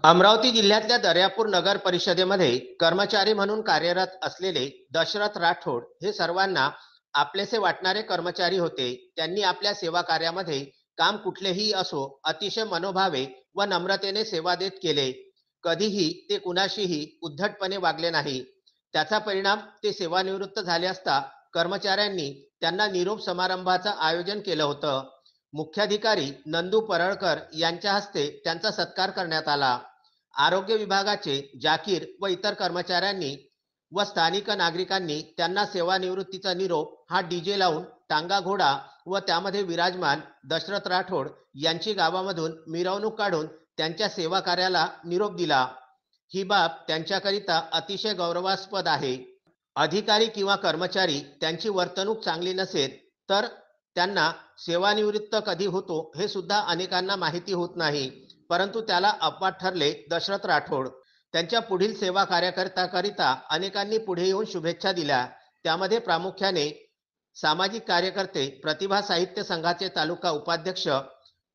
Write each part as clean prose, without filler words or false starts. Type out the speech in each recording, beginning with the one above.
अमरावती जिल्ह्यातल्या दर्यापूर नगर परिषदेमध्ये कर्मचारी म्हणून कार्यरत असलेले दशरथ राठोड हे सर्वांना आपलेसे वाटणारे कर्मचारी होते. त्यांनी आपल्या सेवा कार्यामध्ये काम कुठलेही असो अतिशय मनोभावे व नम्रतेने सेवा देत केले. कधीही ते कुणाशीही उद्धटपणे वागले नाही. त्याचा परिणाम ते सेवानिवृत्त झाले असता कर्मचाऱ्यांनी त्यांना निरोप समारंभाचं आयोजन केलं होतं. मुख्याधिकारी नंदू परळकर यांच्या हस्ते त्यांचा सत्कार करण्यात आला. आरोग्य विभागाचे जाकीर व इतर कर्मचाऱ्यांनी व स्थानिक नागरिकांनी त्यांना सेवानिवृत्तीचा निरोप हा डीजे लावून टांगा घोडा व त्यामध्ये विराजमान दशरथ राठोड यांची गावामधून मिरवणूक काढून त्यांच्या सेवा कार्याला निरोप दिला. ही बाब त्यांच्याकरिता अतिशय गौरवास्पद आहे. अधिकारी किंवा कर्मचारी त्यांची वर्तणूक चांगली नसेल तर त्यांना सेवानिवृत्त कधी होतो हे सुद्धा अनेकांना माहिती होत नाही. परंतु त्याला अपवाद ठरले दशरथ राठोड. त्यांच्या पुढील सेवा कार्यकर्त्याकरिता अनेकांनी पुढे येऊन शुभेच्छा दिल्या. त्यामध्ये प्रामुख्याने सामाजिक कार्यकर्ते प्रतिभा साहित्य संघाचे तालुका उपाध्यक्ष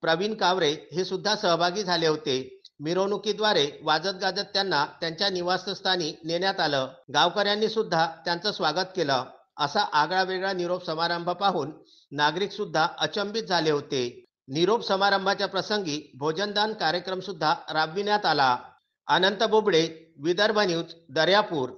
प्रवीण कावरे हे सुद्धा सहभागी झाले होते. मिरवणुकीद्वारे वाजत गाजत त्यांना त्यांच्या निवासस्थानी नेण्यात आलं. गावकऱ्यांनी सुद्धा त्यांचं स्वागत केलं. असा आगळा वेगळा निरोप समारंभ पाहून नागरिक सुद्धा अचंबित झाले होते. निरोप समारंभाच्या प्रसंगी भोजनदान कार्यक्रम सुद्धा राबविण्यात आला. अनंत बोबडे, विदर्भ न्यूज, दर्यापूर.